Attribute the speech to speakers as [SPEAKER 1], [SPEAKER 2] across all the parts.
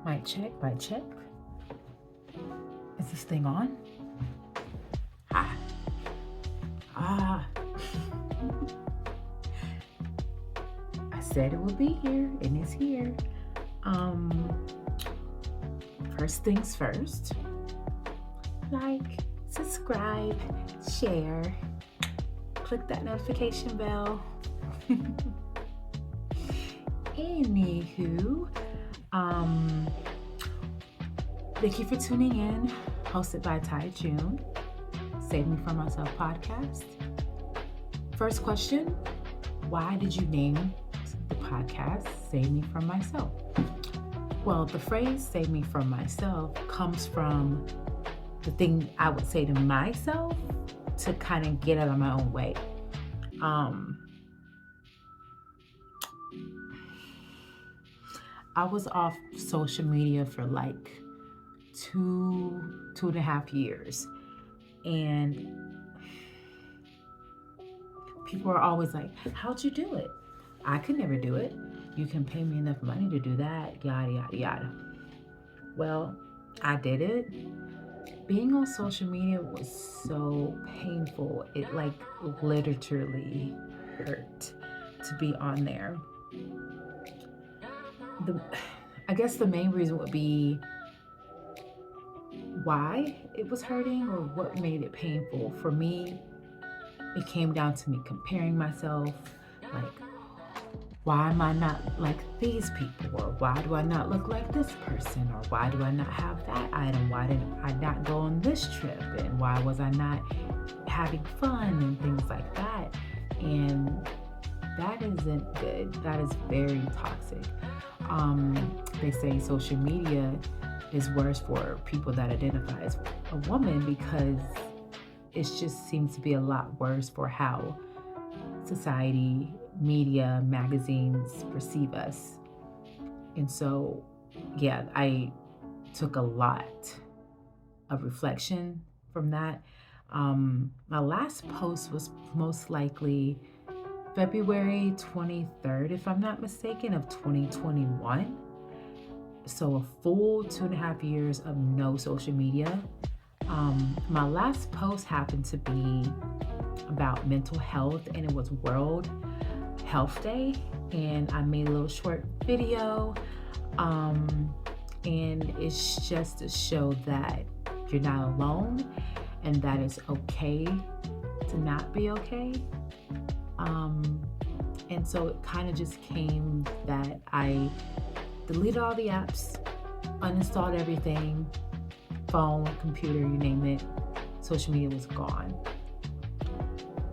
[SPEAKER 1] Mic check, mic check. Is this thing on? Ah. Ah. I said it would be here, and it's here. First things first. Like, subscribe, share, click that notification bell. Anywho, thank you for tuning in. Hosted by Ty June, Save Me From Myself podcast. First question, why did you name the podcast Save Me From Myself? Well, the phrase Save Me From Myself comes from the thing I would say to myself to kind of get out of my own way. I was off social media for like two and a half years. And people are always like, how'd you do it? I could never do it. You can pay me enough money to do that, yada, yada, yada. Well, I did it. Being on social media was so painful. It like literally hurt to be on there. I guess the main reason would be why it was hurting or what made it painful. For me, it came down to me comparing myself, like, why am I not like these people? Or why do I not look like this person? Or why do I not have that item? Why did I not go on this trip? And why was I not having fun and things like that? And that isn't good. That is very toxic. They say social media is worse for people that identify as a woman because it just seems to be a lot worse for how society, media, magazines perceive us. And so, yeah, I took a lot of reflection from that. My last post was most likely February 23rd, if I'm not mistaken, of 2021. So a full 2.5 years of no social media. My last post happened to be about mental health, and it was World Health Day, and I made a little short video, and it's just to show that you're not alone and that it's okay to not be okay. And so it kind of just came that I deleted all the apps, uninstalled everything, phone, computer, you name it. Social media was gone.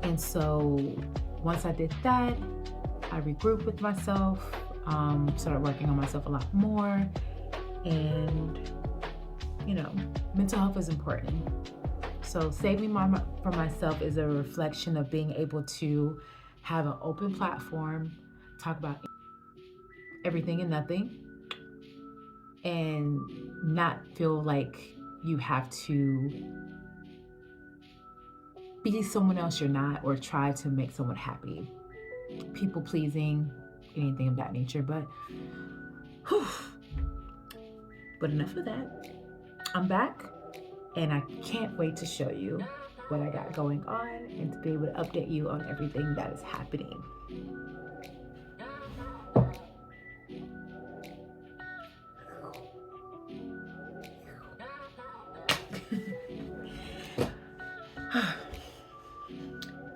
[SPEAKER 1] And so once I did that, I regrouped with myself, started working on myself a lot more. And, mental health is important. So Saving for Myself is a reflection of being able to have an open platform, talk about everything and nothing, and not feel like you have to be someone else you're not or try to make someone happy. People pleasing, anything of that nature. But enough of that. I'm back, and I can't wait to show you what I got going on and to be able to update you on everything that is happening.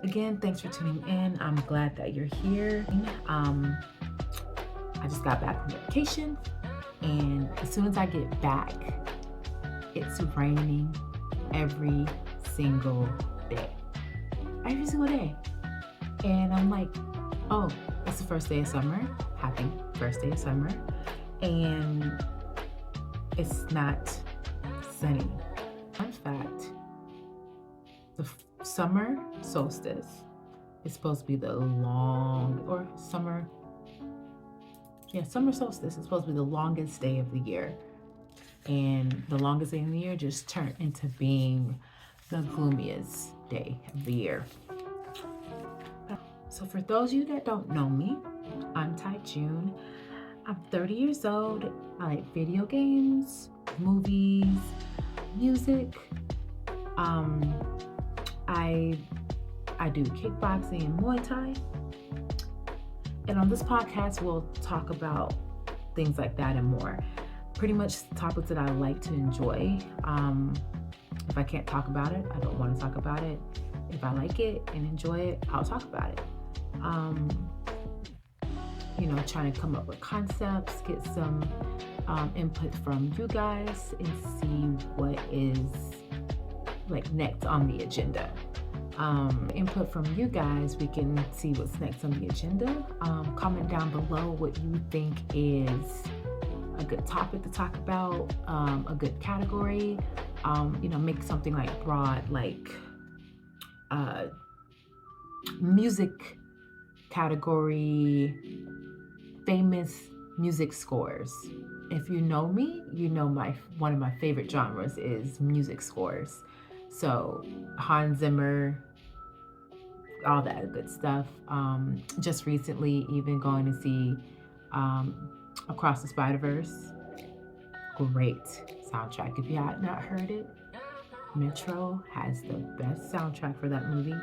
[SPEAKER 1] Again, thanks for tuning in. I'm glad that you're here. I just got back from vacation, and as soon as I get back, it's raining every single day. Every single day. And I'm like, oh, it's the first day of summer. Happy first day of summer. And it's not sunny. Fun fact, the summer solstice is supposed to be summer solstice is supposed to be the longest day of the year. And the longest day of the year just turned into being the gloomiest day of the year. So for those of you that don't know me, I'm Ty June. I'm 30 years old. I like video games, movies, music. Um, I I do kickboxing and Muay Thai. And on this podcast, we'll talk about things like that and more. Pretty much topics that I like to enjoy. If I can't talk about it, I don't want to talk about it. If I like it and enjoy it, I'll talk about it. Trying to come up with concepts, get some input from you guys, and see what is like next on the agenda. Input from you guys, we can see what's next on the agenda. Comment down below what you think is a good topic to talk about, a good category. Make something like broad, like music category, famous music scores. If you know me, you know one of my favorite genres is music scores. So Hans Zimmer, all that good stuff. Just recently, even going to see Across the Spider-Verse. Great soundtrack. If you have not heard it, Metro has the best soundtrack for that movie,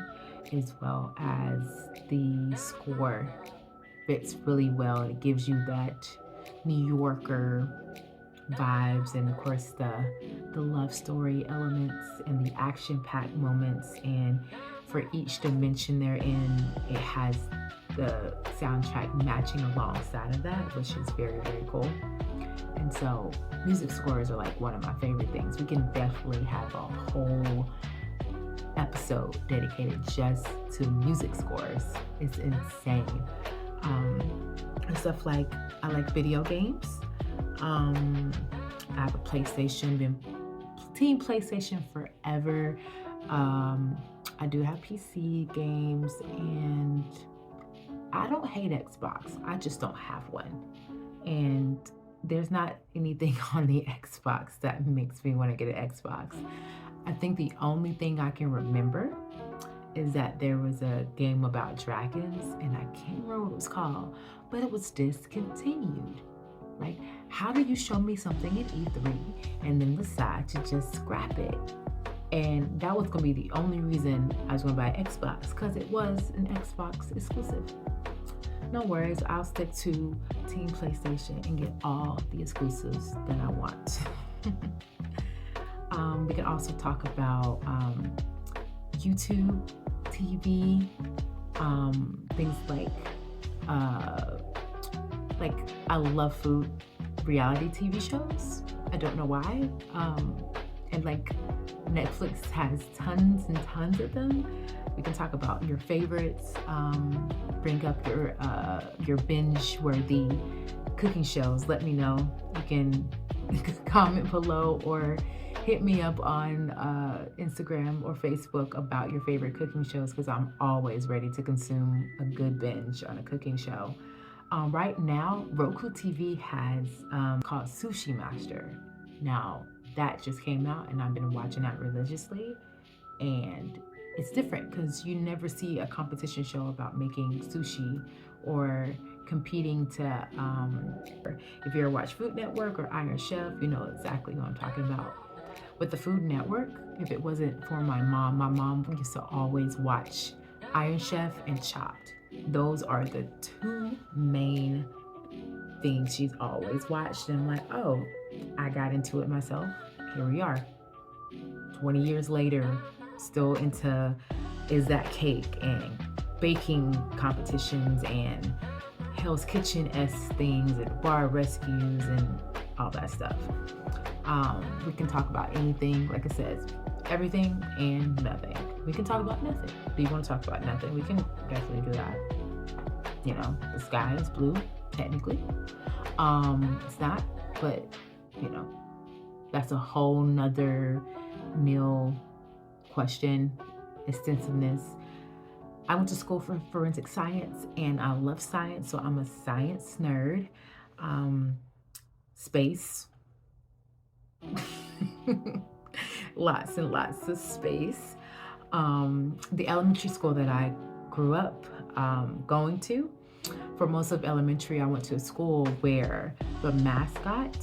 [SPEAKER 1] as well as the score fits really well. It gives you that New Yorker vibes, and of course the love story elements and the action-packed moments, and for each dimension they're in, it has the soundtrack matching alongside of that, which is very, very cool. And so music scores are like one of my favorite things. We can definitely have a whole episode dedicated just to music scores. It's insane. And stuff like, I like video games. I have a PlayStation, been Team PlayStation forever. I do have PC games, and I don't hate Xbox. I just don't have one. And there's not anything on the Xbox that makes me want to get an Xbox. I think the only thing I can remember is that there was a game about dragons, and I can't remember what it was called, but it was discontinued. Like, how do you show me something at E3 and then decide to just scrap it? And that was going to be the only reason I was going to buy an Xbox, because it was an Xbox exclusive. No worries, I'll stick to Team PlayStation and get all the exclusives that I want. We can also talk about YouTube, TV, things like I love food reality TV shows. I don't know why. And like Netflix has tons and tons of them. We can talk about your favorites, bring up your binge-worthy cooking shows. Let me know. You can comment below or hit me up on Instagram or Facebook about your favorite cooking shows, because I'm always ready to consume a good binge on a cooking show. Right now, Roku TV has called Sushi Master. Now, that just came out, and I've been watching that religiously, and it's different because you never see a competition show about making sushi or competing to, if you ever watch Food Network or Iron Chef, you know exactly who I'm talking about. With the Food Network, if it wasn't for my mom used to always watch Iron Chef and Chopped. Those are the two main things she's always watched. And I'm like, oh, I got into it myself. Here we are. 20 years later, still into Is That Cake and baking competitions and Hell's Kitchen-esque things and bar rescues and all that stuff. We can talk about anything, like I said, everything and nothing. We can talk about nothing. Do you want to talk about nothing? We can definitely do that. You know, the sky is blue, technically. It's not, but you know, that's a whole nother meal question, extensiveness. I went to school for forensic science, and I love science, so I'm a science nerd. Space. Lots and lots of space. The elementary school that I grew up going to, For most of elementary, I went to a school where the mascot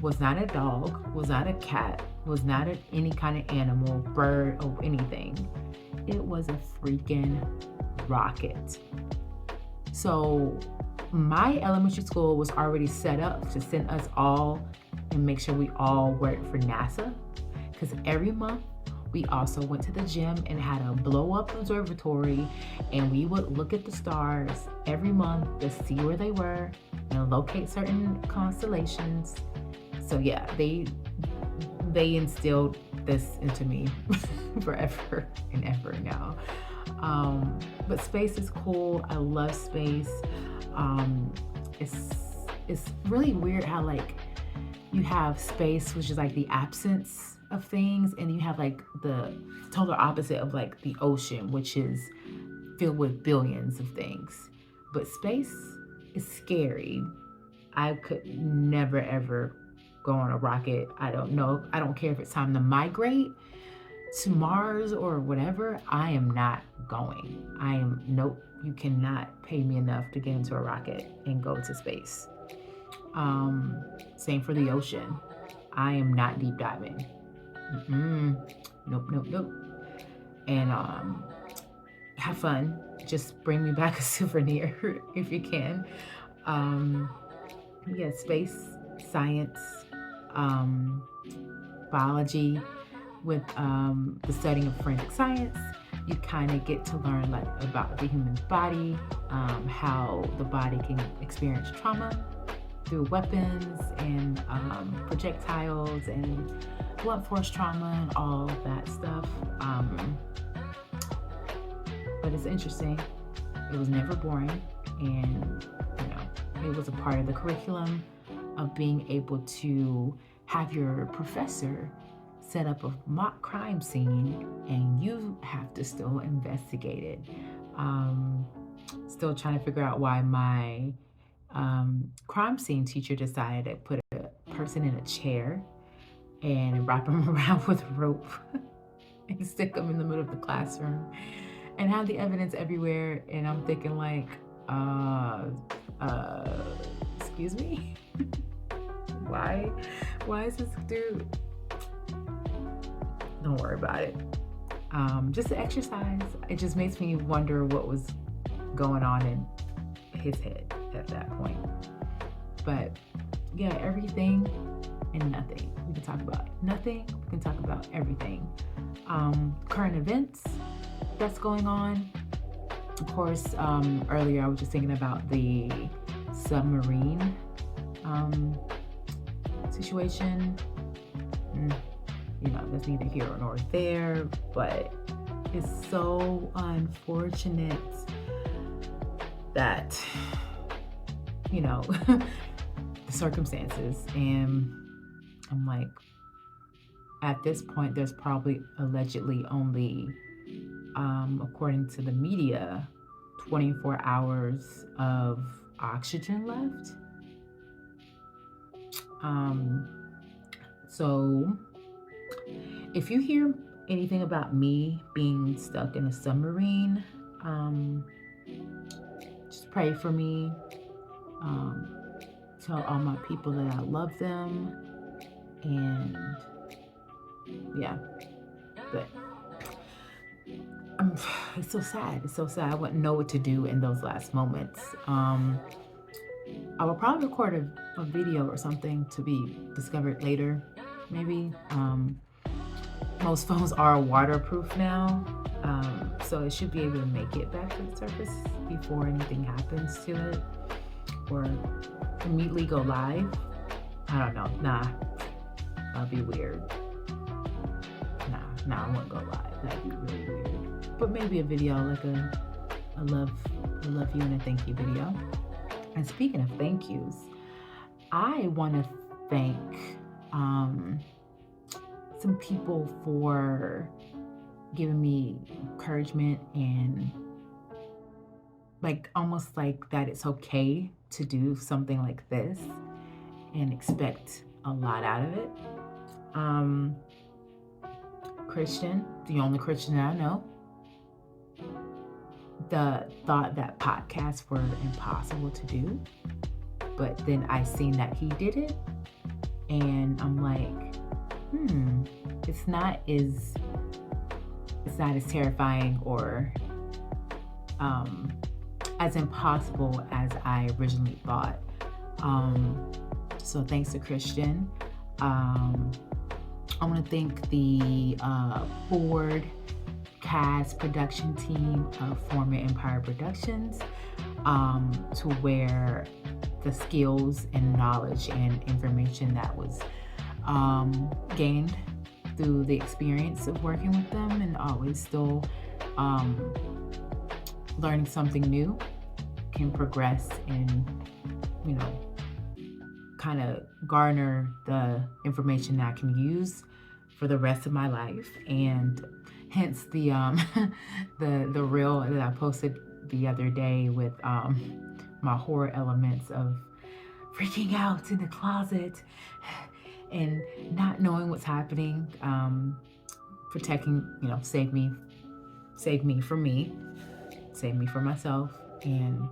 [SPEAKER 1] was not a dog, was not a cat, was not any kind of animal, bird, or anything. It was a freaking rocket. So my elementary school was already set up to send us all and make sure we all worked for NASA, because every month we also went to the gym and had a blow up observatory, and we would look at the stars every month to see where they were and locate certain constellations. So yeah, they instilled this into me forever and ever now. But space is cool. I love space. It's really weird how like you have space, which is like the absence of things, and you have like the total opposite of like the ocean, which is filled with billions of things. But space is scary. I could never ever go on a rocket. I don't know. I don't care if it's time to migrate to Mars or whatever. I am not going. Nope. You cannot pay me enough to get into a rocket and go to space. Same for the ocean. I am not deep diving. Nope. And have fun. Just bring me back a souvenir if you can. Yeah, space, science, biology. With the studying of forensic science, you kind of get to learn like about the human body, how the body can experience trauma through weapons and projectiles and blunt force trauma and all of that stuff. But it's interesting. It was never boring, and it was a part of the curriculum of being able to have your professor set up a mock crime scene and you have to still investigate it. Still trying to figure out why my crime scene teacher decided to put a person in a chair and wrap them around with a rope and stick them in the middle of the classroom and have the evidence everywhere. And I'm thinking like, excuse me? Why is this dude? Don't worry about it. Just the exercise, it just makes me wonder what was going on in his head at that point. But yeah, everything and nothing. We can talk about nothing. We can talk about everything. Current events that's going on. Of course, earlier I was just thinking about the submarine situation. That's neither here nor there, but it's so unfortunate that, the circumstances. And I'm like, at this point, there's probably allegedly only, according to the media, 24 hours of oxygen left. So if you hear anything about me being stuck in a submarine, just pray for me. Tell all my people that I love them. And yeah, but it's so sad. It's so sad. I wouldn't know what to do in those last moments. I will probably record a video or something to be discovered later, maybe. Most phones are waterproof now, so it should be able to make it back to the surface before anything happens to it, or immediately go live. I don't know. Nah, that'd be weird. Nah, I wouldn't go live. That'd be really weird. But maybe a video, like a love you and a thank you video. And speaking of thank yous, I want to thank some people for giving me encouragement and like almost like that it's okay to do something like this and expect a lot out of it. Christian, the only Christian that I know, the thought that podcasts were impossible to do, but then I seen that he did it, and I'm like, it's not as terrifying or as impossible as I originally thought. So thanks to Christian. I want to thank the Ford cast production team of Former Empire Productions, to where the skills and knowledge and information that was gained through the experience of working with them, and always still learning something new, can progress and, kind of garner the information that I can use for the rest of my life. And hence the the reel that I posted the other day with my horror elements of freaking out in the closet and not knowing what's happening, protecting, save me from me, save me from myself, and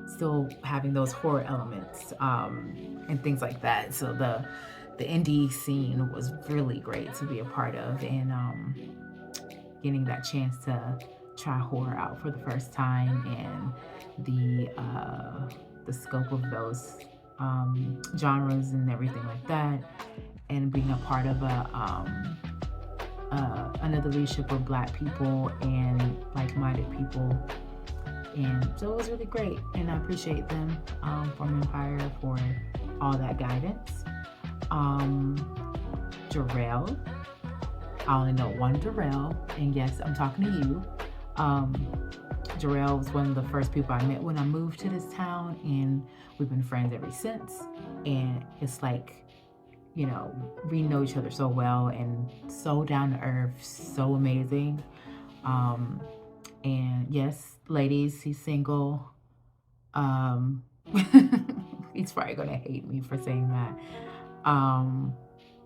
[SPEAKER 1] still having those horror elements and things like that. So the indie scene was really great to be a part of, and getting that chance to try horror out for the first time, and the scope of those genres and everything like that, and being a part of another leadership of Black people and like-minded people. And so it was really great, and I appreciate them, from Empire, for all that guidance. Jarrell, I only know one Jarrell, and yes, I'm talking to you. Jarrell was one of the first people I met when I moved to this town, and we've been friends ever since. And it's like, we know each other so well, and so down to earth, so amazing. And yes, ladies, he's single. He's probably gonna hate me for saying that.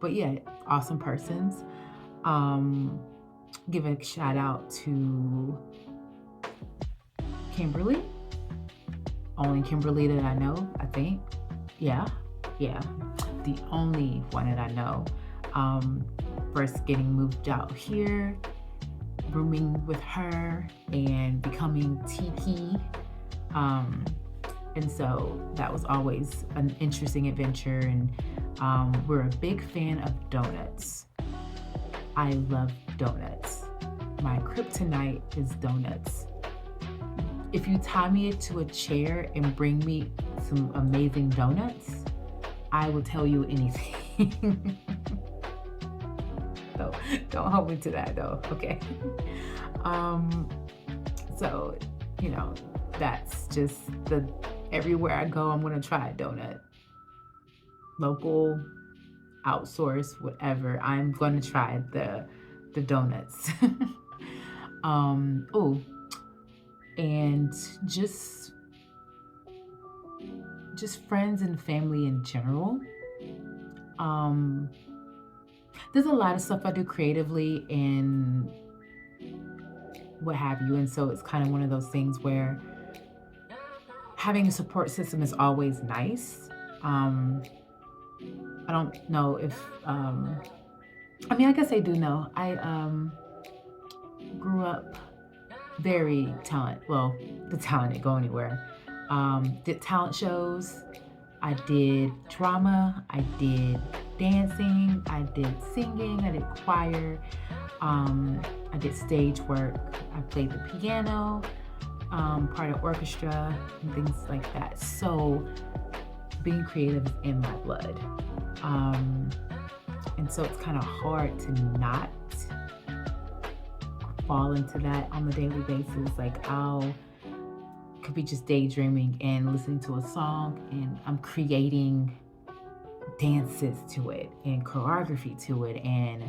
[SPEAKER 1] But yeah, awesome persons. Give a shout out to Kimberly. Only Kimberly that I know, I think. Yeah. The only one that I know. First getting moved out here, rooming with her, and becoming TP. And so that was always an interesting adventure. And we're a big fan of donuts. I love donuts. My kryptonite is donuts. If you tie me to a chair and bring me some amazing donuts, I will tell you anything. So don't hold me to that though, okay? So, that's just everywhere I go, I'm gonna try a donut. Local, outsource, whatever, I'm gonna try the donuts. And just friends and family in general. There's a lot of stuff I do creatively and what have you, and so it's kind of one of those things where having a support system is always nice. I don't know if I guess I do know. I grew up very talented. Well, the talent didn't go anywhere. Did talent shows. I did drama. I did dancing. I did singing. I did choir. I did stage work. I played the piano, part of orchestra, and things like that. So being creative is in my blood. And so it's kind of hard to not fall into that on a daily basis. Like could be just daydreaming and listening to a song, and I'm creating dances to it and choreography to it, and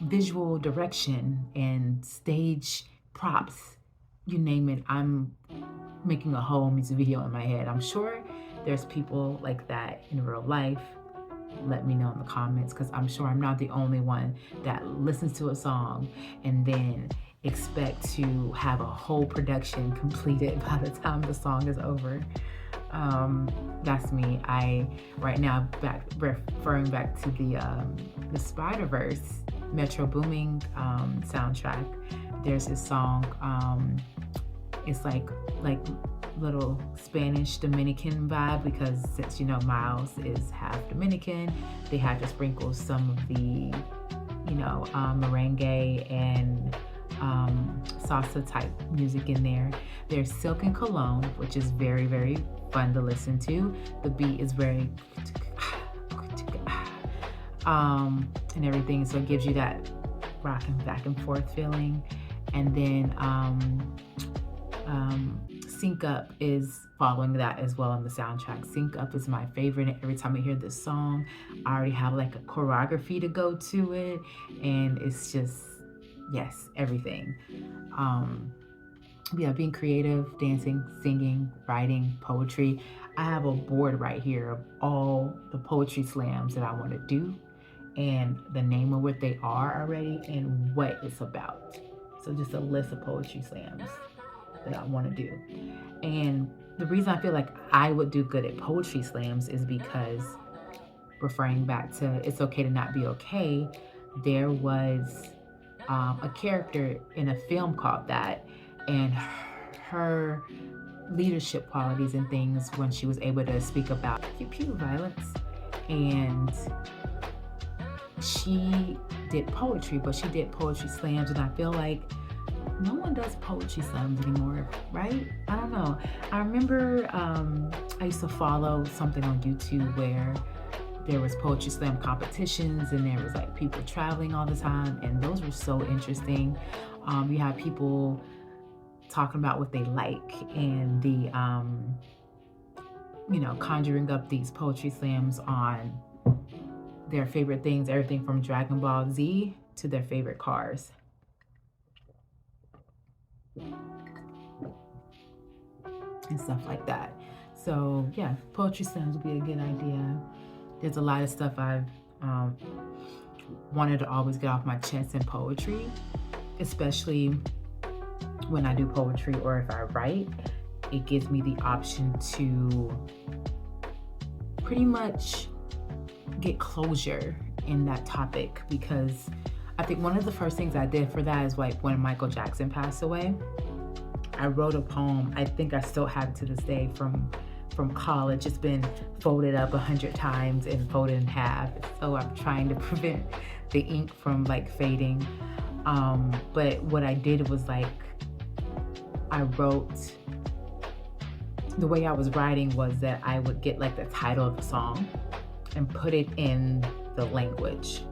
[SPEAKER 1] visual direction and stage props, you name it. I'm making a whole music video in my head. I'm sure there's people like that in real life. Let me know in the comments, because I'm sure I'm not the only one that listens to a song and then expect to have a whole production completed by the time the song is over. That's me. Right now referring back to the Spider-Verse Metro Booming soundtrack. There's this song. It's like little Spanish Dominican vibe, because since Miles is half Dominican, they had to sprinkle some of the merengue and salsa type music in there. There's Silk and Cologne, which is very, very fun to listen to. The beat is very and everything, so it gives you that rocking back and forth feeling. And then Sync Up is following that as well on the soundtrack. Sync Up is my favorite. Every time I hear this song, I already have like a choreography to go to it, and it's just, yes, everything. Yeah, being creative, dancing, singing, writing, poetry. I have a board right here of all the poetry slams that I want to do, and the name of what they are already and what it's about. So just a list of poetry slams that I want to do. And the reason I feel like I would do good at poetry slams is because, referring back to It's Okay to Not Be Okay, there was a character in a film called that, and her leadership qualities and things when she was able to speak about violence. And she did poetry, but she did poetry slams, and I feel like no one does poetry slams anymore, right? I don't know. I remember I used to follow something on YouTube where there was poetry slam competitions, and there was like people traveling all the time, and those were so interesting. You had people talking about what they like, and the conjuring up these poetry slams on their favorite things, everything from Dragon Ball Z to their favorite cars. And stuff like that. So yeah, poetry slams would be a good idea. There's a lot of stuff I've wanted to always get off my chest in poetry, especially when I do poetry or if I write. It gives me the option to pretty much get closure in that topic, because I think one of the first things I did for that is like when Michael Jackson passed away, I wrote a poem. I think I still have it to this day from college. It's been folded up 100 times and folded in half. So I'm trying to prevent the ink from like fading. But what I did was like, I wrote, the way I was writing was that I would get like the title of the song and put it in the language.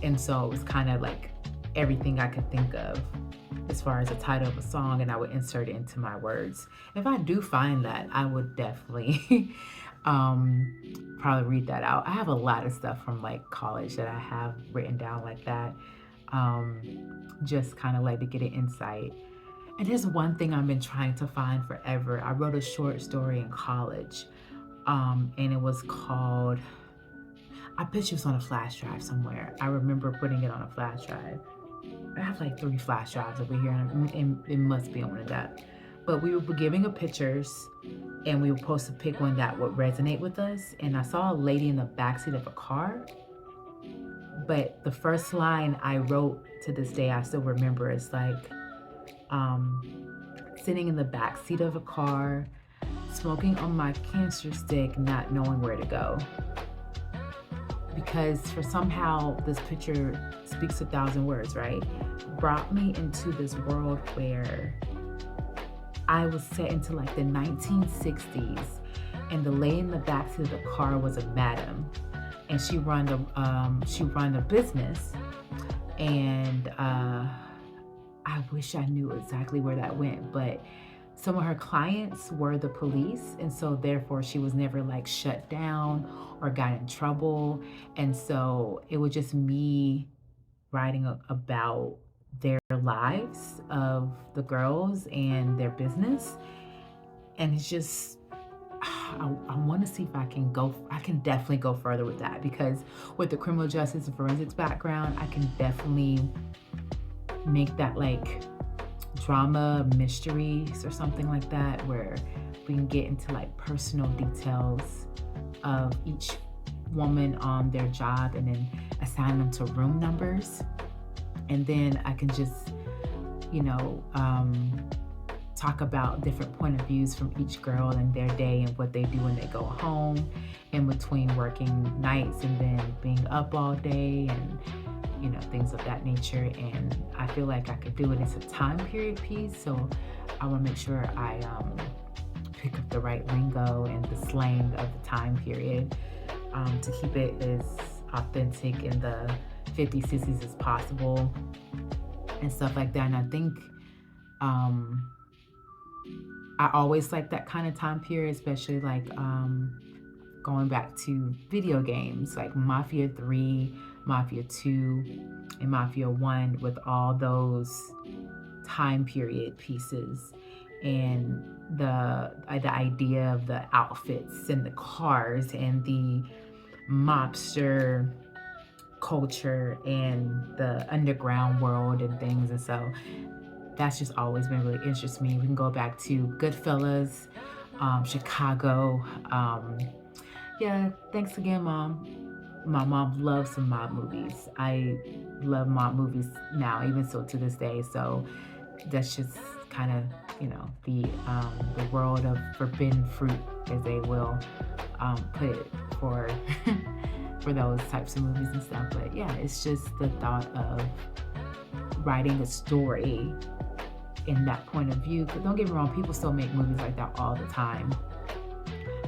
[SPEAKER 1] And so it was kind of like everything I could think of as far as the title of a song, and I would insert it into my words. If I do find that, I would definitely probably read that out. I have a lot of stuff from like college that I have written down like that, just kind of like to get an insight. And there's one thing I've been trying to find forever. I wrote a short story in college, and it was called, I bet you it's on a flash drive somewhere. I remember putting it on a flash drive. I have like 3 flash drives over here, and it must be on one of that. But we were giving pictures, and we were supposed to pick one that would resonate with us. And I saw a lady in the backseat of a car. But the first line I wrote to this day, I still remember, is like, sitting in the backseat of a car, smoking on my cancer stick, not knowing where to go. Because for somehow this picture speaks 1,000 words, right? Brought me into this world where I was set into like the 1960s, and the lady in the backseat of the car was a madam, and she run a business, and I wish I knew exactly where that went, but some of her clients were the police, and so therefore she was never like shut down or got in trouble. And so it was just me writing about their lives of the girls and their business. And it's just, I want to see if I can definitely go further with that, because with the criminal justice and forensics background, I can definitely make that like drama mysteries or something like that, where we can get into like personal details of each woman on their job and then assign them to room numbers. And then I can just, talk about different point of views from each girl and their day and what they do when they go home in between working nights and then being up all day and things of that nature. And I feel like I could do it as a time period piece, so I want to make sure I pick up the right lingo and the slang of the time period to keep it as authentic in the 50s, 60s as possible and stuff like that. And I think I always like that kind of time period, especially like going back to video games like Mafia 3, Mafia 2, and Mafia 1, with all those time period pieces and the idea of the outfits and the cars and the mobster culture and the underground world and things. And so that's just always been really interesting me. We can go back to Goodfellas, Chicago. Yeah, thanks again, Mom. My mom loves some mob movies. I love mob movies now, even so to this day. So that's just kind of, the world of forbidden fruit, as they will put it for for those types of movies and stuff. But yeah, it's just the thought of writing a story in that point of view. But don't get me wrong, people still make movies like that all the time.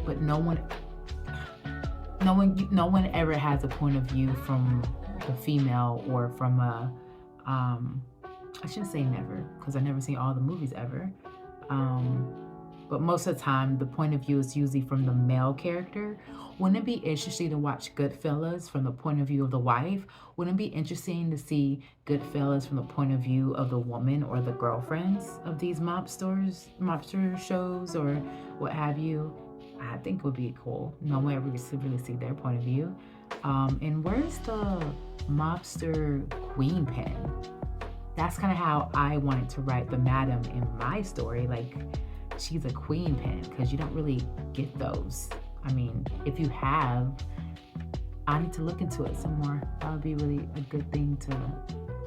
[SPEAKER 1] But no one ever has a point of view from the female or from a I shouldn't say never, because I've never seen all the movies ever. But most of the time, the point of view is usually from the male character. Wouldn't it be interesting to watch Goodfellas from the point of view of the wife? Wouldn't it be interesting to see Goodfellas from the point of view of the woman or the girlfriends of these mobster shows or what have you? I think would be cool. No one ever gets to really see their point of view. And where's the mobster queen pen? That's kind of how I wanted to write the madam in my story. Like, she's a queen pen, because you don't really get those. I mean, if you have, I need to look into it some more. That would be really a good thing to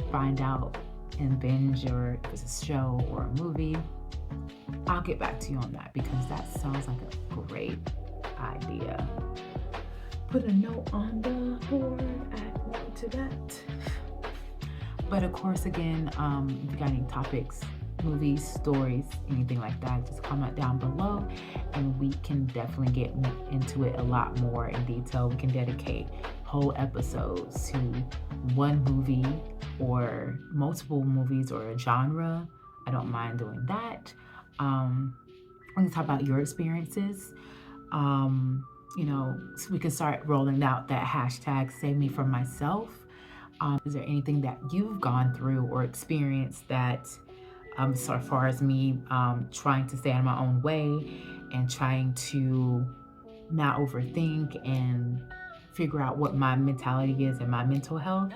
[SPEAKER 1] find out and binge, or if it's a show or a movie. I'll get back to you on that, because that sounds like a great idea. Put a note on the board, add note to that. But of course, again, if you got any topics, movies, stories, anything like that, just comment down below and we can definitely get into it a lot more in detail. We can dedicate whole episodes to one movie or multiple movies or a genre. I don't mind doing that. We can talk about your experiences. So we can start rolling out that hashtag Save Me From Myself. Is there anything that you've gone through or experienced that, so far as me trying to stay in my own way and trying to not overthink and figure out what my mentality is and my mental health?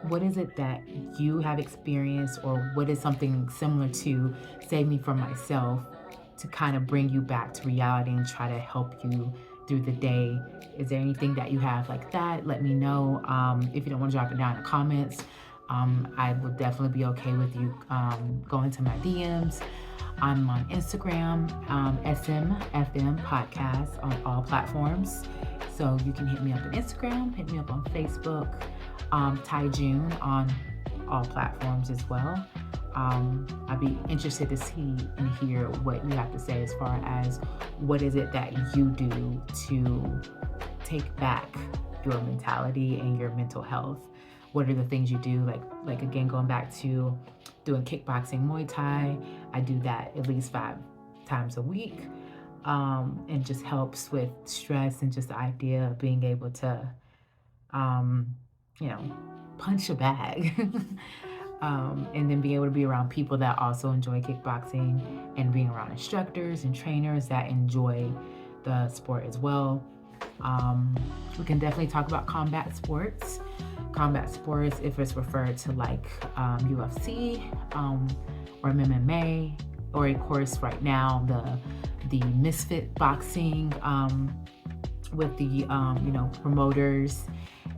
[SPEAKER 1] What is it that you have experienced, or what is something similar to Save Me From Myself to kind of bring you back to reality and try to help you through the day? Is there anything that you have like that? Let me know. If you don't want to drop it down in the comments, I will definitely be okay with you going to my DMs. I'm on Instagram, SMFM Podcast on all platforms. So you can hit me up on Instagram, hit me up on Facebook, Ty June on all platforms as well. I'd be interested to see and hear what you have to say as far as what is it that you do to take back your mentality and your mental health. What are the things you do? Like again, going back to doing kickboxing, Muay Thai, I do that at least 5 times a week. And just helps with stress and just the idea of being able to, punch a bag. And then being able to be around people that also enjoy kickboxing and being around instructors and trainers that enjoy the sport as well. We can definitely talk about combat sports combat sports, if it's referred to like UFC or MMA, or of course right now the Misfit boxing with the promoters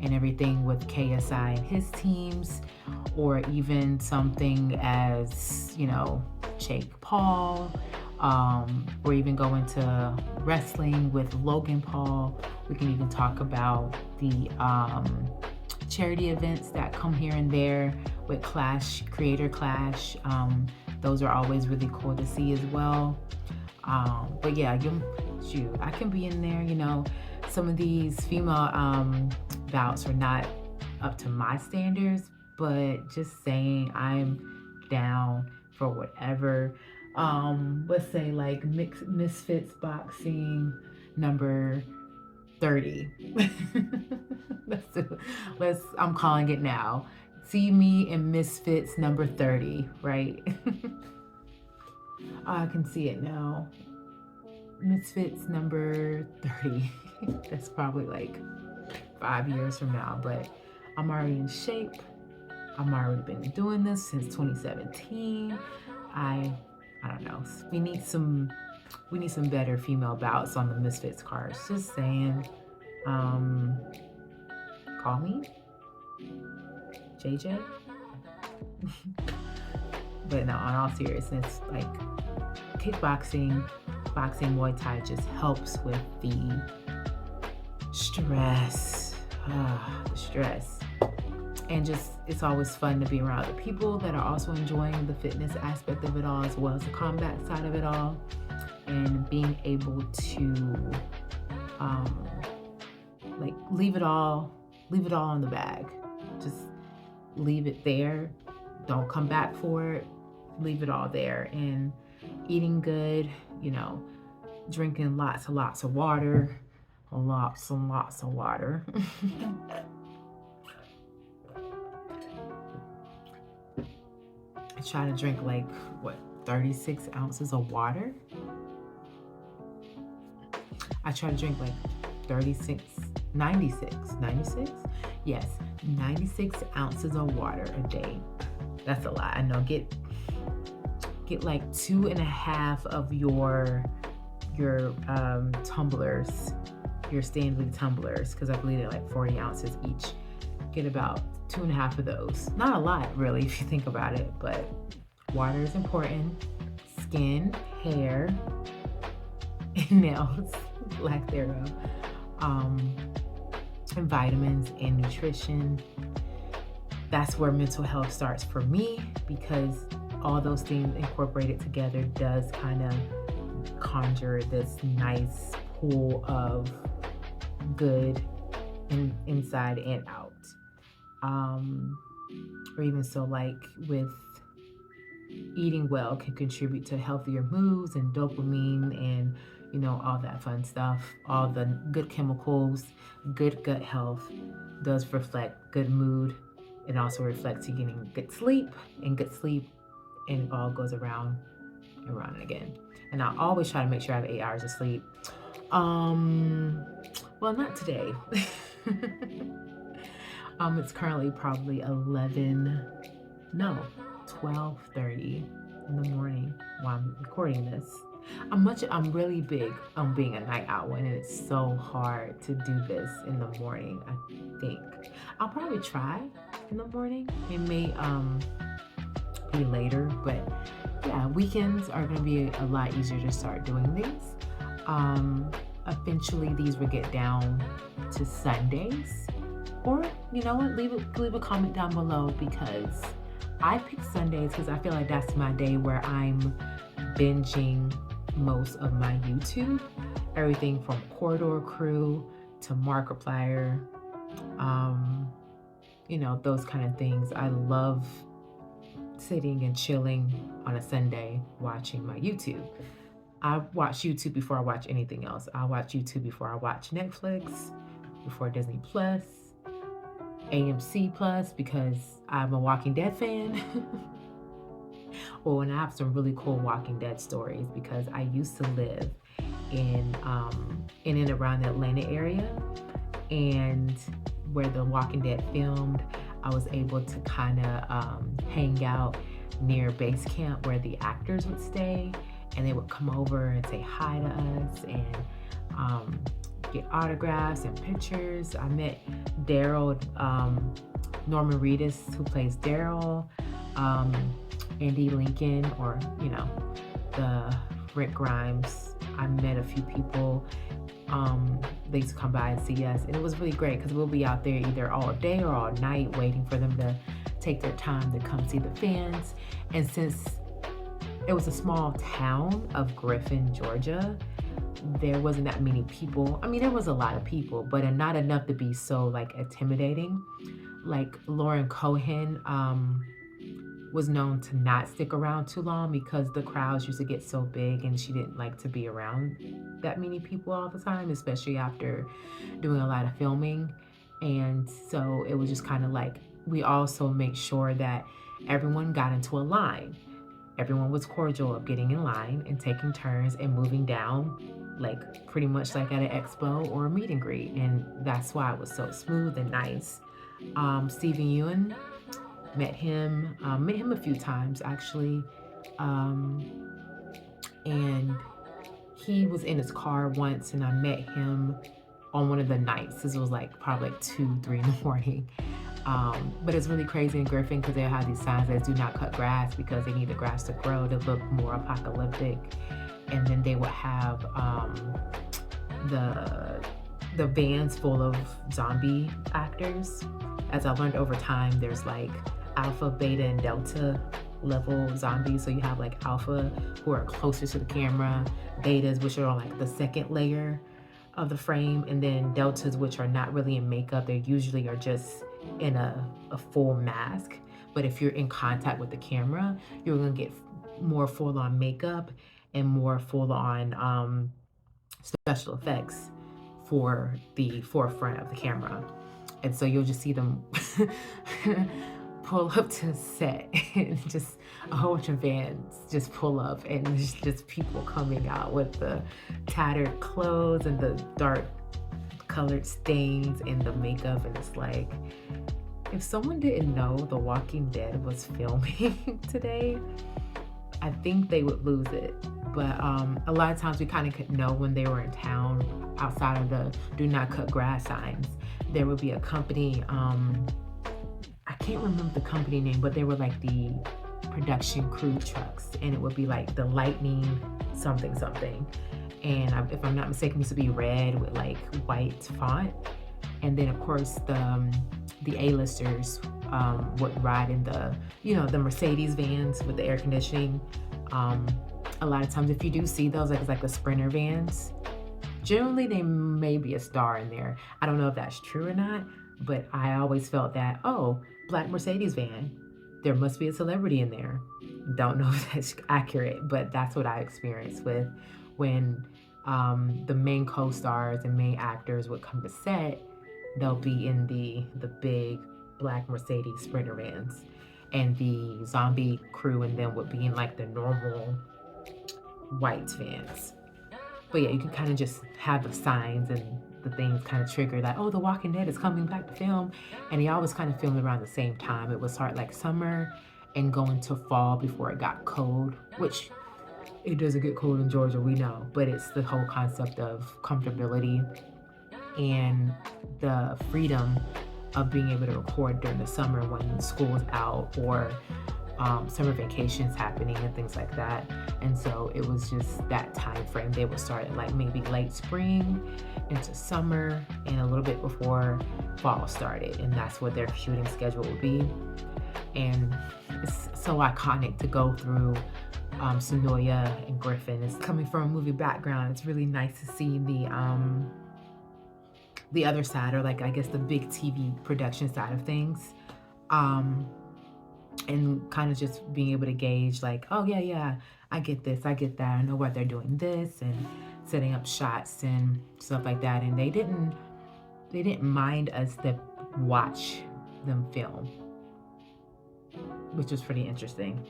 [SPEAKER 1] and everything with KSI and his teams, or even something as Jake Paul, or even go into wrestling with Logan Paul. We can even talk about the charity events that come here and there with Clash, Creator Clash. Those are always really cool to see as well. But yeah, I can be in there. Some of these female bouts are not up to my standards, but just saying, I'm down for whatever. Let's say like Misfits boxing number 30. I'm calling it now. See me in Misfits number 30, right? I can see it now. Misfits number 30. That's probably like 5 years from now, but I'm already in shape. I've already been doing this since 2017. I don't know. We need some better female bouts on the Misfits cards. Just saying. Call me JJ. But no, on all seriousness, like kickboxing, boxing, Muay Thai just helps with the stress. The stress. And just, it's always fun to be around other people that are also enjoying the fitness aspect of it all, as well as the combat side of it all. And being able to like leave it all in the bag. Just leave it there. Don't come back for it. Leave it all there. And eating good, drinking lots and lots of water. Lots and lots of water. I try to drink 36 ounces of water. I try to drink 96? Yes, 96 ounces of water a day. That's a lot. I know. Get 2.5 of your tumblers, your Stanley tumblers, because I believe they're 40 ounces each. Get about 2.5 of those. Not a lot, really, if you think about it, but water is important. Skin, hair, and nails, lack thereof. And vitamins and nutrition. That's where mental health starts for me, because all those things incorporated together does kind of conjure this nice pool of good inside and out. Or even so, with eating well can contribute to healthier moods and dopamine and all that fun stuff. All the good chemicals, good gut health does reflect good mood. It also reflects you getting good sleep, and it all goes around and around and again. And I always try to make sure I have 8 hours of sleep. Well, not today. It's currently probably 12:30 in the morning while I'm recording this. I'm really big on being a night owl, and it's so hard to do this in the morning. I think I'll probably try in the morning. It may be later, but yeah, weekends are going to be a lot easier to start doing these. Eventually these will get down to Sundays, or leave a comment down below, because I pick Sundays because I feel like that's my day where I'm binging most of my YouTube, everything from Corridor Crew to Markiplier, those kind of things. I love sitting and chilling on a Sunday watching my YouTube. I watch YouTube before I watch anything else. I watch YouTube before I watch Netflix, before Disney Plus, AMC Plus, because I'm a Walking Dead fan. And I have some really cool Walking Dead stories, because I used to live in and around the Atlanta area, and where The Walking Dead filmed, I was able to kind of hang out near base camp where the actors would stay, and they would come over and say hi to us and get autographs and pictures. I met Daryl, Norman Reedus, who plays Daryl, Andy Lincoln, or the Rick Grimes. I met a few people. They used to come by and see us, and it was really great because we'll be out there either all day or all night waiting for them to take their time to come see the fans. And since it was a small town of Griffin, Georgia, there wasn't that many people. I mean, there was a lot of people, but not enough to be so like intimidating. Like Lauren Cohan was known to not stick around too long because the crowds used to get so big, and she didn't like to be around that many people all the time, especially after doing a lot of filming. And so it was just kind of like, we also make sure that everyone got into a line. Everyone was cordial of getting in line and taking turns and moving down, like pretty much like at an expo or a meet and greet. And that's why it was so smooth and nice. Steven Yeun, met him a few times actually. And he was in his car once, and I met him on one of the nights. This was like probably like 2-3 in the morning. But it's really crazy in Griffin because they have these signs that do not cut grass because they need the grass to grow to look more apocalyptic. And then they would have the vans full of zombie actors. As I learned over time, there's like alpha, beta, and delta level zombies. So you have like alpha, who are closer to the camera, betas, which are on like the second layer of the frame, and then deltas, which are not really in makeup. They usually are just in a full mask. But if you're in contact with the camera, you're gonna get more full-on makeup and more full-on special effects for the forefront of the camera. And so you'll just see them pull up to set, and just a whole bunch of vans just pull up, and there's just people coming out with the tattered clothes and the dark colored stains and the makeup. And it's like, if someone didn't know The Walking Dead was filming today, I think they would lose it. But a lot of times we kind of could know when they were in town outside of the do not cut grass signs. There would be a company, I can't remember the company name, but they were like the production crew trucks, and it would be like the Lightning something. And if I'm not mistaken, it used to be red with like white font. And then of course the A-listers would ride in the Mercedes vans with the air conditioning. A lot of times if you do see those, like it's like the Sprinter vans, generally they may be a star in there. I don't know if that's true or not, but I always felt that, oh, black Mercedes van, there must be a celebrity in there. Don't know if that's accurate, but that's what I experienced with when the main co-stars and main actors would come to set. They'll be in the big black Mercedes Sprinter vans, and the zombie crew and them would be in like the normal white vans. But yeah, you can kind of just have the signs and the things kind of trigger that, oh, The Walking Dead is coming back to film. And they always kind of filmed around the same time. It would start like summer and go into fall before it got cold, which it doesn't get cold in Georgia, we know, but it's the whole concept of comfortability and the freedom of being able to record during the summer when school's out or summer vacations happening and things like that. And so it was just that time frame. They would start at like maybe late spring into summer and a little bit before fall started, and that's what their shooting schedule would be. And it's so iconic to go through Senoia and Griffin. It's coming from a movie background. It's really nice to see the other side, or like I guess the big TV production side of things, and kind of just being able to gauge like, oh yeah, I get this, I get that, I know why they're doing this, and setting up shots and stuff like that. And they didn't mind us to watch them film, which was pretty interesting.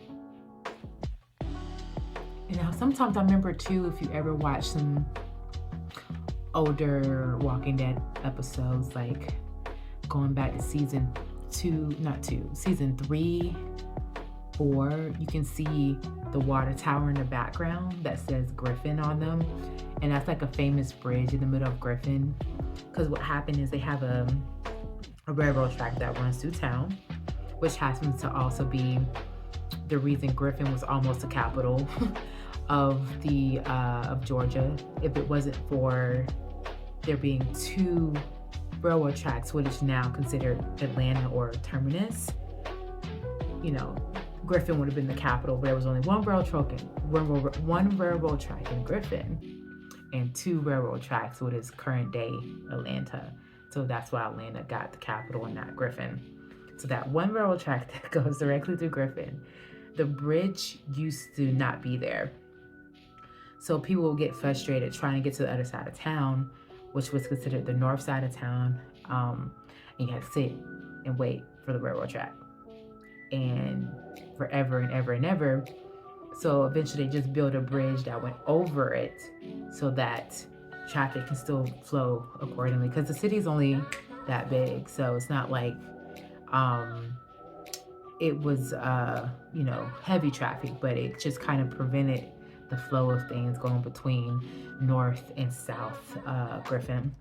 [SPEAKER 1] And now sometimes I remember too, if you ever watch some older Walking Dead episodes, like going back to season 3, 4, you can see the water tower in the background that says Griffin on them. And that's like a famous bridge in the middle of Griffin. Because what happened is they have a railroad track that runs through town, which happens to also be the reason Griffin was almost the capital of Georgia. If it wasn't for there being 2 railroad tracks, which is now considered Atlanta or terminus, Griffin would have been the capital. But there was only one railroad track in Griffin, and 2 railroad tracks, what is current day Atlanta. So that's why Atlanta got the capital and not Griffin. So that one railroad track that goes directly through Griffin, the bridge used to not be there. So people will get frustrated trying to get to the other side of town, which was considered the north side of town. And you had to sit and wait for the railroad track. And forever and ever and ever. So eventually they just built a bridge that went over it so that traffic can still flow accordingly. Because the city's only that big. So it's not like it was, heavy traffic, but it just kind of prevented the flow of things going between North and South Griffin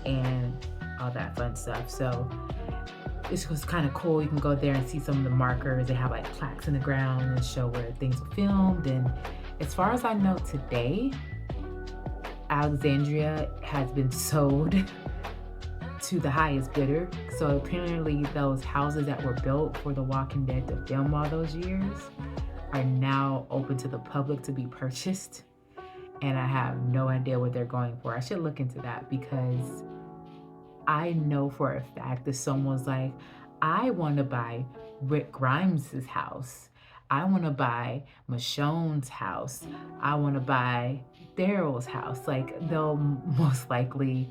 [SPEAKER 1] and all that fun stuff. So it was kind of cool. You can go there and see some of the markers. They have like plaques in the ground and show where things were filmed. And as far as I know today, Alexandria has been sold to the highest bidder. So apparently those houses that were built for The Walking Dead to film all those years are now open to the public to be purchased. And I have no idea what they're going for. I should look into that, because I know for a fact that someone's like, I want to buy Rick Grimes' house. I want to buy Michonne's house. I want to buy Daryl's house. Like, they'll most likely,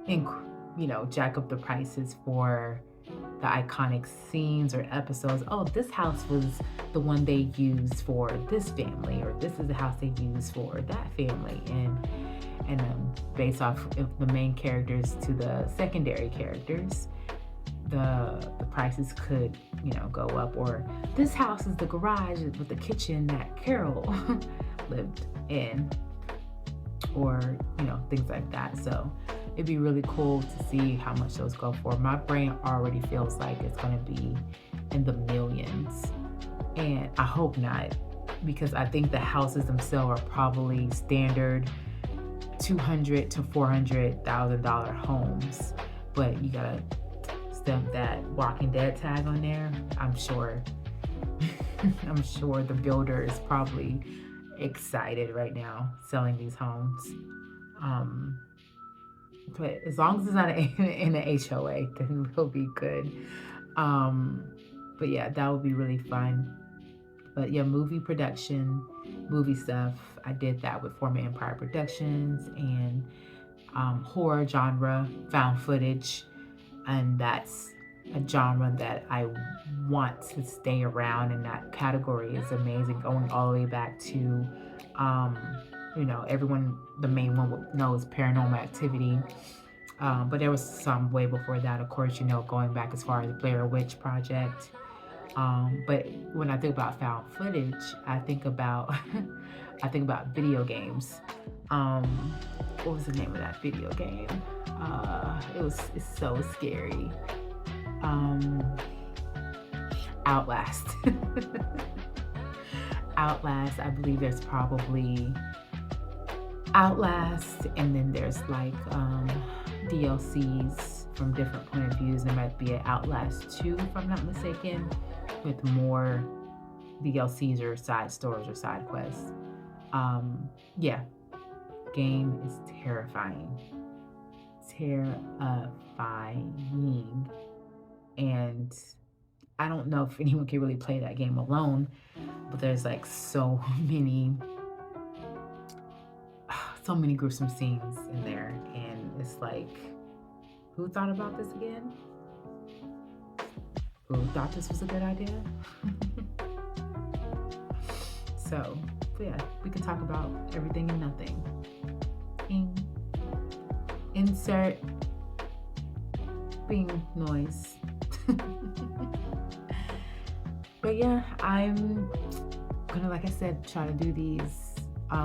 [SPEAKER 1] jack up the prices for the iconic scenes or episodes. Oh, this house was the one they used for this family, or this is the house they used for that family. And based off of the main characters to the secondary characters, the prices could, go up. Or this house is the garage with the kitchen that Carol lived in, or, things like that. So it'd be really cool to see how much those go for. My brain already feels like it's going to be in the millions. And I hope not, because I think the houses themselves are probably standard $200,000 to $400,000 homes. But you gotta stamp that Walking Dead tag on there. I'm sure the builder is probably excited right now selling these homes. But as long as it's not in the HOA, then we'll be good. But yeah, that would be really fun. But yeah, movie production, movie stuff, I did that with Former Empire Productions, and horror genre, found footage. And that's a genre that I want to stay around, and that category is amazing, going all the way back to, everyone, the main one knows Paranormal Activity. But there was some way before that, of course, going back as far as Blair Witch Project. But when I think about found footage, I think about video games. What was the name of that video game? It's so scary. Outlast. Outlast, I believe there's probably Outlast, and then there's like DLCs from different point of views. There might be an Outlast 2, if I'm not mistaken, with more DLCs or side stories or side quests. Yeah, game is terrifying. And I don't know if anyone can really play that game alone, but there's like so many gruesome scenes in there, and it's like, who thought about this again? Who thought this was a good idea? So yeah, we can talk about everything and nothing. insert bing noise. But yeah, I'm gonna, like I said, try to do these,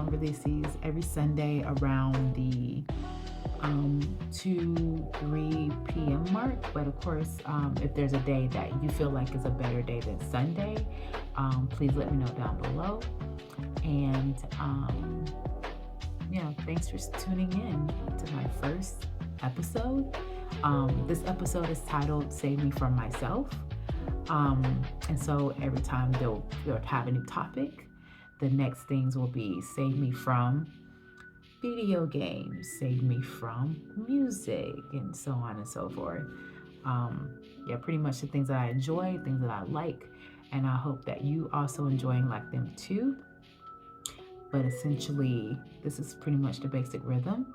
[SPEAKER 1] release these every Sunday around the 2-3 p.m. mark. But of course, if there's a day that you feel like is a better day than Sunday, please let me know down below. And yeah, thanks for tuning in to my first episode. This episode is titled Save Me From Myself. And so every time they'll have a new topic, the next things will be save me from video games, save me from music, and so on and so forth. Yeah, pretty much the things that I enjoy, things that I like, and I hope that you also enjoy and like them too. But essentially, this is pretty much the basic rhythm.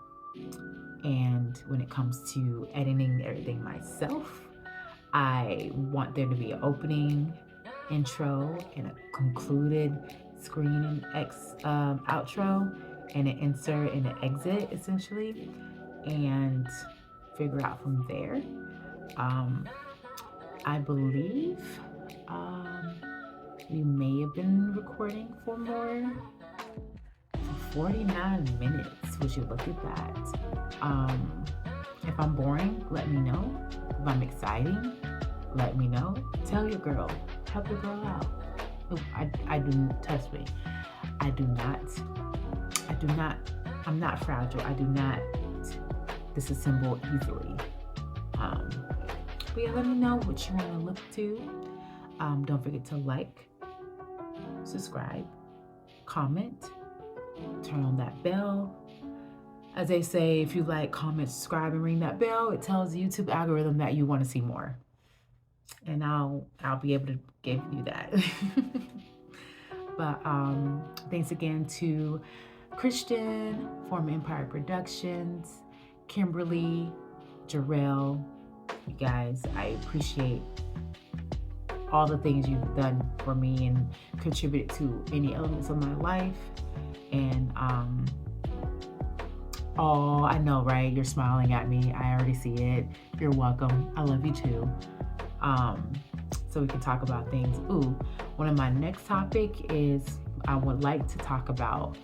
[SPEAKER 1] And when it comes to editing everything myself, I want there to be an opening, intro, and a concluded screen and outro, and an insert and an exit, essentially, and figure out from there. I believe we may have been recording for 49 minutes. Would you look at that? If I'm boring, let me know. If I'm exciting, let me know. Tell your girl. Help your girl out. I do, trust me. I'm not fragile. I do not disassemble easily. But yeah, let me know what you want to look to. Don't forget to like, subscribe, comment, turn on that bell. As they say, if you like, comment, subscribe, and ring that bell, it tells the YouTube algorithm that you want to see more. And I'll be able to give you that. But thanks again to Christian, Former Empire Productions, Kimberly, Jarrell. You guys, I appreciate all the things you've done for me and contributed to any elements of my life. And oh, I know, right? You're smiling at me. I already see it. You're welcome. I love you too. So we can talk about things. Ooh, one of my next topic is I would like to talk about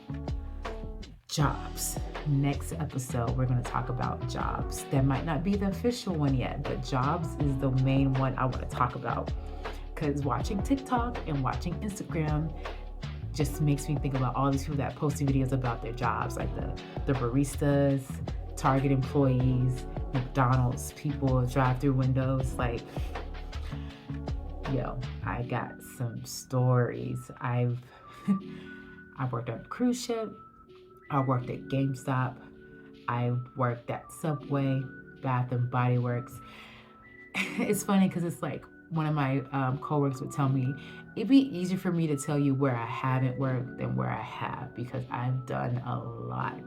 [SPEAKER 1] jobs. Next episode, we're going to talk about jobs. That might not be the official one yet, but jobs is the main one I want to talk about. Because watching TikTok and watching Instagram just makes me think about all these people that post videos about their jobs, like the baristas, Target employees, McDonald's people, drive-through windows. Like, yo, I got some stories. I've worked on a cruise ship. I worked at GameStop. I worked at Subway, Bath and Body Works. It's funny because it's like one of my coworkers would tell me, it'd be easier for me to tell you where I haven't worked than where I have, because I've done a lot.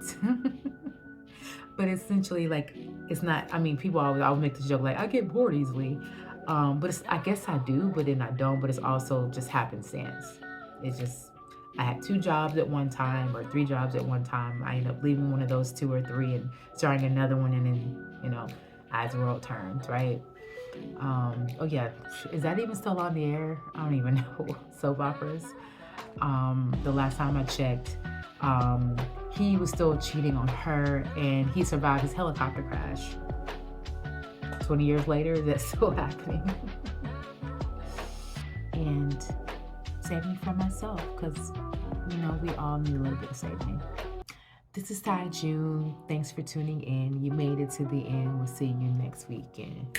[SPEAKER 1] But essentially, like, it's not, I mean, people always make the joke, like, I get bored easily. But I guess I do, but then I don't, but it's also just happenstance. It's just, I had 2 jobs at one time or 3 jobs at one time. I ended up leaving one of those 2 or 3 and starting another one, and then, you know, as the world turns, right? Oh yeah, is that even still on the air? I don't even know. Soap operas. The last time I checked, he was still cheating on her, and he survived his helicopter crash. 20 years later, that's still happening. And save me from myself, because, you know, we all need a little bit of saving. This is Ty June. Thanks for tuning in. You made it to the end. We'll see you next weekend.